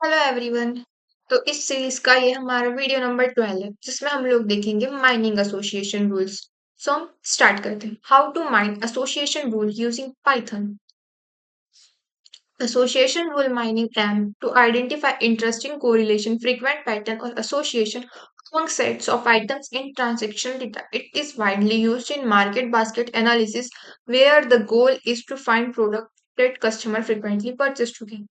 Hello everyone. तो इस series का ये हमारा वीडियो नंबर 12 है जिसमें हम लोग देखेंगे माइनिंग एसोसिएशन रूल्स। सो हम स्टार्ट करते हैं। How to mine association rule using Python. Association rule mining aim to identify interesting correlation, frequent pattern, or association among sets of items in transaction data. It is widely used in market basket analysis, where the goal is to find product that customer frequently purchase together.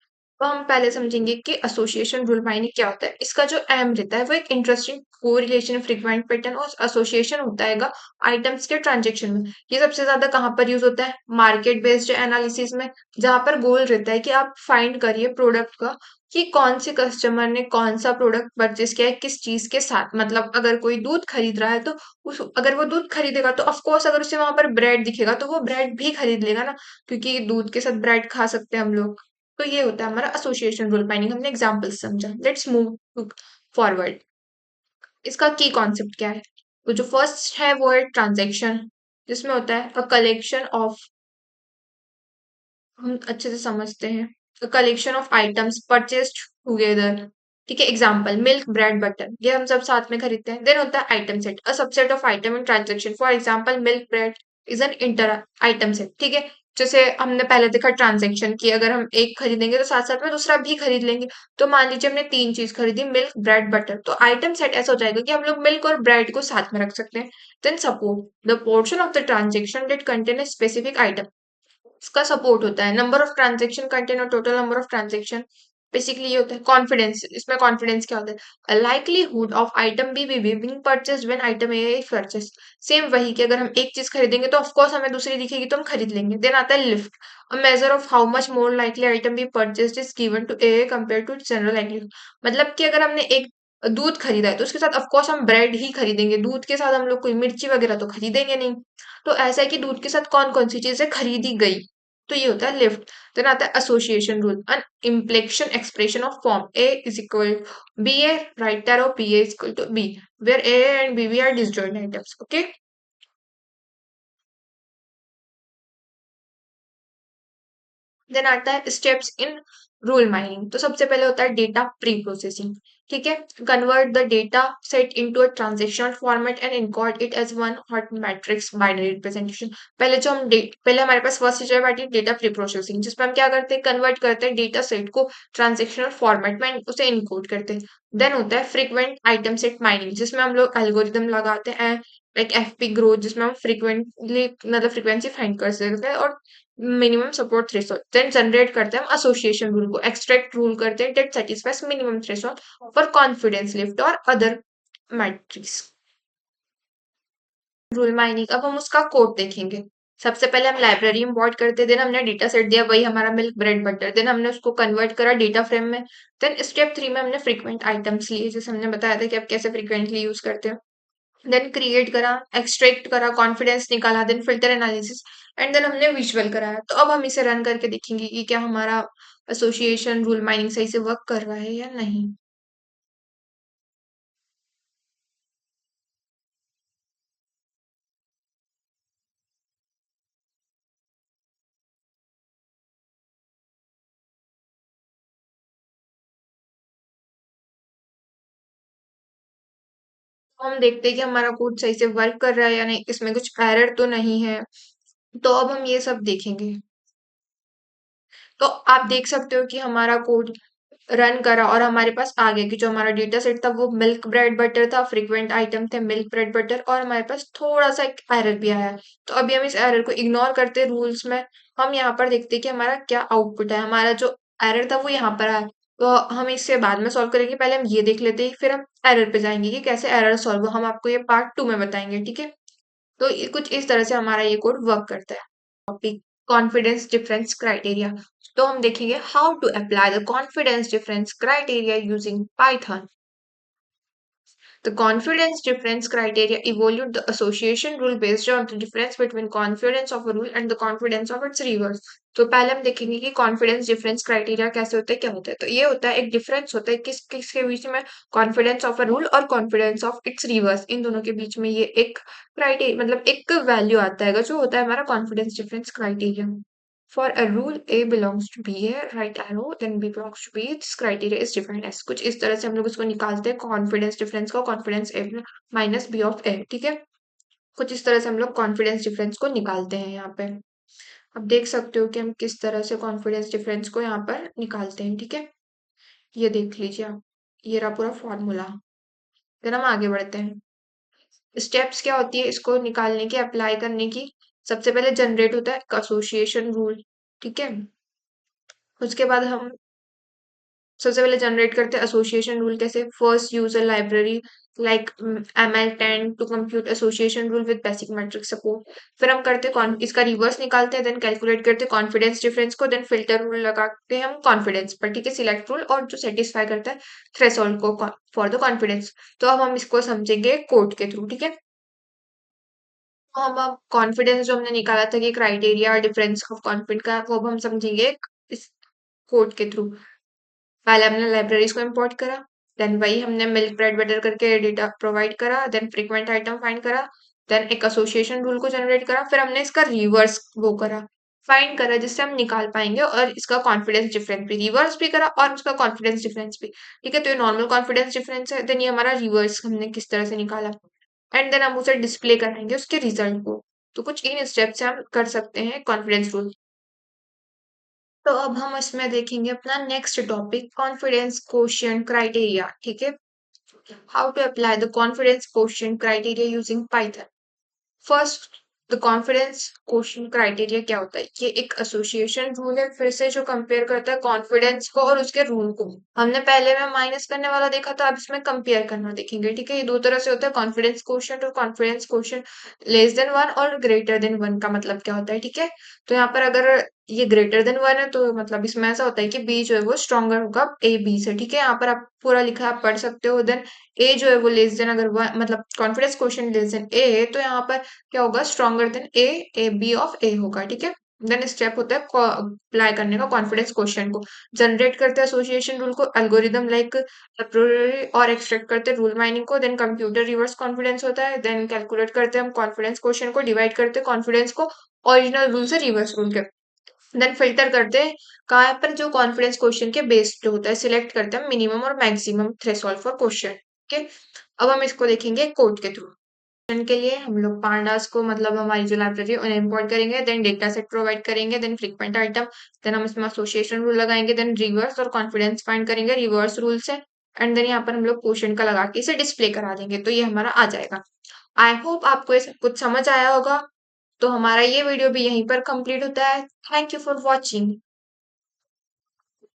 तो हम पहले समझेंगे कि association rule mining क्या होता है। इसका जो एम रहता है वो एक इंटरेस्टिंग कोरिलेशन, फ्रीक्वेंट पैटर्न और एसोसिएशन होता है आइटम्स के ट्रांजेक्शन में। ये सबसे ज्यादा कहाँ पर यूज होता है? मार्केट बेस्ड एनालिसिस में, जहाँ पर गोल रहता है कि आप फाइंड करिए प्रोडक्ट का कि कौन से कस्टमर ने कौन सा प्रोडक्ट परचेज किया है किस चीज के साथ। मतलब अगर कोई दूध खरीद रहा है तो उस अगर वो दूध खरीदेगा तो ऑफ कोर्स अगर उसे वहां पर ब्रेड दिखेगा तो वो ब्रेड भी खरीद लेगा ना, क्योंकि दूध के साथ ब्रेड खा सकते हैं हम लोग। तो ये होता है हमारा एसोसिएशन रूल माइनिंग। हमने एग्जाम्पल समझा, लेट्स मूव फॉरवर्ड। इसका की कॉन्सेप्ट क्या है? तो जो फर्स्ट है वो है ट्रांजेक्शन, जिसमें होता है अ कलेक्शन ऑफ, हम अच्छे से समझते हैं, a collection of items purchased together. ठीक है, एग्जाम्पल मिल्क, ब्रेड, बटर, ये हम सब साथ में खरीदते हैं। देन होता है item set, a subset of item in transaction. For example milk, bread is an inter item set. ठीक है, जैसे हमने पहले देखा ट्रांजेक्शन की, अगर हम एक खरीदेंगे तो साथ साथ में दूसरा भी खरीद लेंगे। तो मान लीजिए हमने तीन चीज खरीदी, मिल्क, ब्रेड, बटर, तो आइटम सेट ऐसा हो जाएगा कि हम लोग मिल्क और ब्रेड को साथ में रख सकते हैं। Then support, the portion of the transaction that contain a specific item, इसका सपोर्ट होता है। नंबर ऑफ ट्रांजेक्शन कंटेन और total number of transaction. Basically ये होता है कॉन्फिडेंस। इसमें कॉन्फिडेंस क्या होता है? Likelihood of item B being purchased when item A is purchased. Same वही कि अगर हम एक चीज खरीदेंगे तो ऑफ कोर्स हमें दूसरी दिखेगी तो हम खरीद लेंगे। देन आता है lift, a measure of how much more likely item B purchased is given to A compare to general likelihood. मतलब कि अगर हमने एक दूध खरीदा है तो उसके साथ ऑफ कोर्स हम ब्रेड ही खरीदेंगे, दूध के साथ हम लोग कोई मिर्ची वगैरह तो खरीदेंगे नहीं। तो ऐसा है कि दूध के साथ कौन कौन सी चीजें खरीदी गई, तो ये होता है लिफ्ट। देन आता है association rule, an implication expression of form A is equal B A, right arrow B A is equal to B, where A and B B are disjoint items. Okay, then आता है steps in rule mining. तो सबसे पहले होता है data pre processing. ठीक है, convert the data set into a transactional format and encode it as one hot matrix binary representation. पहले हमारे पास फर्स्ट स्टेप आती है डेटा प्री प्रोसेसिंग, जिसमें हम क्या करते हैं, कन्वर्ट करते हैं डेटा सेट को ट्रांजैक्शनल फॉर्मेट में, उसे इनकोड करते हैं। देन होता है फ्रीक्वेंट आइटम सेट माइनिंग, जिसमें हम लोग एल्गोरिदम लगाते हैं लाइक एफपी ग्रोथ, जिसमें हम फ्रीक्वेंटली मतलब फ्रीक्वेंसी फाइंड कर सकते हैं, और minimum support threshold. Then generate करते हैं हम एसोसिएशन रूल को, एक्सट्रैक्ट रूल करते हैं that satisfies minimum threshold for confidence lift और अदर मैट्रिक्स। रूल माइनिंग, अब हम उसका कोड देखेंगे। सबसे पहले हम लाइब्रेरी इंपोर्ट करते, देन हमने डेटा सेट दिया, वही हमारा मिल्क, ब्रेड, बटर। देन हमने उसको कन्वर्ट करा डेटा फ्रेम में। देन स्टेप 3 में हमने फ्रीक्वेंट आइटम्स लिए, जैसे हमने बताया था कि आप कैसे फ्रीक्वेंटली यूज करते हो। देन क्रिएट करा, एक्सट्रैक्ट करा, कॉन्फिडेंस निकाला, then filter analysis, and then हमने विजुअल कराया। तो अब हम इसे रन करके देखेंगे कि क्या हमारा एसोसिएशन रूल माइनिंग सही से वर्क कर रहा है या नहीं। तो हम देखते हैं कि हमारा कोड सही से वर्क कर रहा है या नहीं, इसमें कुछ एरर तो नहीं है। तो अब हम ये सब देखेंगे। तो आप देख सकते हो कि हमारा कोड रन करा और हमारे पास आ गया कि जो हमारा डेटा सेट था वो मिल्क, ब्रेड, बटर था, फ्रीक्वेंट आइटम थे मिल्क, ब्रेड, बटर, और हमारे पास थोड़ा सा एक एरर भी आया है। तो अभी हम इस एरर को इग्नोर करते रूल्स में। हम यहाँ पर देखते हैं कि हमारा क्या आउटपुट है। हमारा जो एरर था वो यहाँ पर आया। तो हम इसे बाद में सॉल्व करेंगे, पहले हम ये देख लेते हैं, फिर हम एरर पे जाएंगे कि कैसे एरर सॉल्व हो। हम आपको ये पार्ट 2 में बताएंगे, ठीक है। तो ये कुछ इस तरह से हमारा ये कोड वर्क करता है। Topic, confidence difference criteria. तो हम देखेंगे how to apply the confidence difference criteria using Python. The confidence difference criteria evaluate the association rule based on the difference between confidence of a rule and the confidence of its reverse. तो पहले हम देखेंगे कि confidence difference criteria कैसे होता है, क्या होता है। तो ये होता है एक डिफरेंस होता है किस किस के बीच में, कॉन्फिडेंस ऑफ अ रूल और कॉन्फिडेंस ऑफ इट्स रिवर्स, इन दोनों के बीच में ये एक क्राइटेरिया मतलब एक वैल्यू आता है जो होता है हमारा confidence difference criteria. For a rule A belongs to B है, right arrow, then B belongs to B, this criteria is defined as, कुछ इस तरह से हम लोग इसको निकालते हैं कॉन्फिडेंस डिफरेंस को, confidence A minus B of A, ठीक है। कुछ इस तरह से हम लोग कॉन्फिडेंस डिफरेंस को निकालते हैं यहाँ पे। अब देख सकते हो कि हम किस तरह से कॉन्फिडेंस डिफरेंस को यहाँ पर निकालते हैं, ठीक है। ये देख लीजिए आप, ये रहा पूरा फॉर्मूला। फिर हम आगे बढ़ते हैं। स्टेप्स क्या होती है इसको निकालने की, अप्लाई करने की। सबसे पहले जनरेट होता है एसोसिएशन रूल, ठीक है। उसके बाद हम सबसे पहले जनरेट करते हैं एसोसिएशन रूल। कैसे? First use a library like ML10 to compute association rule with basic metric support. फिर हम करते हैं इसका रिवर्स निकालते हैं, देन कैलकुलेट करते हैं कॉन्फिडेंस डिफरेंस को, देन फिल्टर रूल लगाते हैं हम कॉन्फिडेंस पर, ठीक है, सिलेक्ट रूल, और जो सेटिस्फाई करता है थ्रेशोल्ड को फॉर द कॉन्फिडेंस। तो अब हम इसको समझेंगे कोड के थ्रू, ठीक है। तो हम अब कॉन्फिडेंस जो हमने निकाला था कि क्राइटेरिया डिफरेंस ऑफ कॉन्फिडेंस का, वो अब हम समझेंगे इस कोड के थ्रू। पहले हमने लाइब्रेरीज को इंपोर्ट करा, देन वही हमने मिल्क ब्रेड बटर करके डेटा प्रोवाइड करा, देन फ्रीक्वेंट आइटम फाइंड करा, देन एक एसोसिएशन रूल को जनरेट करा, फिर हमने इसका रिवर्स वो करा, फाइंड करा, जिससे हम निकाल पाएंगे और इसका कॉन्फिडेंस डिफरेंस भी, रिवर्स भी करा और उसका कॉन्फिडेंस डिफरेंस भी, ठीक है। तो ये नॉर्मल कॉन्फिडेंस डिफरेंस है, देन ये हमारा रिवर्स हमने किस तरह से निकाला, एंड देन हम उसे डिस्प्ले कराएंगे उसके रिजल्ट को। तो कुछ इन स्टेप से हम कर सकते हैं कॉन्फिडेंस रूल। तो अब हम इसमें देखेंगे अपना next topic, confidence quotient criteria, ठीक है। How to apply the confidence quotient criteria using Python. First, the confidence quotient criteria क्या होता है? ये एक एसोसिएशन रूल है, फिर से, जो कंपेयर करता है कॉन्फिडेंस को और उसके रूल को। हमने पहले में माइनस करने वाला देखा था, अब इसमें कंपेयर करना देखेंगे, ठीक है। ये दो तरह से होता है, कॉन्फिडेंस क्वोशिएंट और कॉन्फिडेंस क्वोशिएंट लेस देन 1 और ग्रेटर देन 1 का मतलब क्या होता है, ठीक है। तो यहाँ पर अगर ये ग्रेटर देन 1 है तो मतलब इसमें ऐसा होता है कि बी जो है वो स्ट्रॉन्गर होगा ए बी से, ठीक है। यहाँ पर आप पूरा लिखा आप पढ़ सकते हो। देन ए जो है वो लेस देन, अगर मतलब confidence quotient less than A है, तो यहाँ पर क्या होगा? Stronger than A B of A होगा, ठीक है। देन स्टेप होता है अप्लाई करने का कॉन्फिडेंस क्वोशिएंट को। जनरेट करते हैं एसोसिएशन रूल को, एल्गोरिदम लाइक अप्रोरी और एक्सट्रैक्ट करते हैं रूल माइनिंग को, देन कंप्यूटर रिवर्स कॉन्फिडेंस होता है, देन कैलकुलेट करते हैं हम कॉन्फिडेंस क्वोशिएंट को, डिवाइड करते हैं कॉन्फिडेंस को ओरिजिनल रूल से रिवर्स रूल के, देन फिल्टर करते हैं कहाँ पर, जो कॉन्फिडेंस क्वेश्चन के बेस्ड होता है, सिलेक्ट करते हैं मिनिमम और मैक्सिमम थ्रेशोल्ड फॉर क्वेश्चन, ठीक है। अब हम इसको देखेंगे कोड के थ्रू। के लिए हम लोग पांडास को, मतलब हमारी जो लाइब्रेरी है उन्हें इंपोर्ट करेंगे, देन डेटा सेट प्रोवाइड करेंगे, देन फ्रीक्वेंट आइटम, देन हम इसमें एसोसिएशन रूल लगाएंगे, देन रिवर्स और कॉन्फिडेंस फाइंड करेंगे रिवर्स रूल से, एंड देन यहाँ पर हम लोग क्वेश्चन का लगा के इसे डिस्प्ले करा देंगे, तो ये हमारा आ जाएगा। आई होप आपको ये सब कुछ समझ आया होगा। तो हमारा ये वीडियो भी यहीं पर कंप्लीट होता है। Thank you for watching.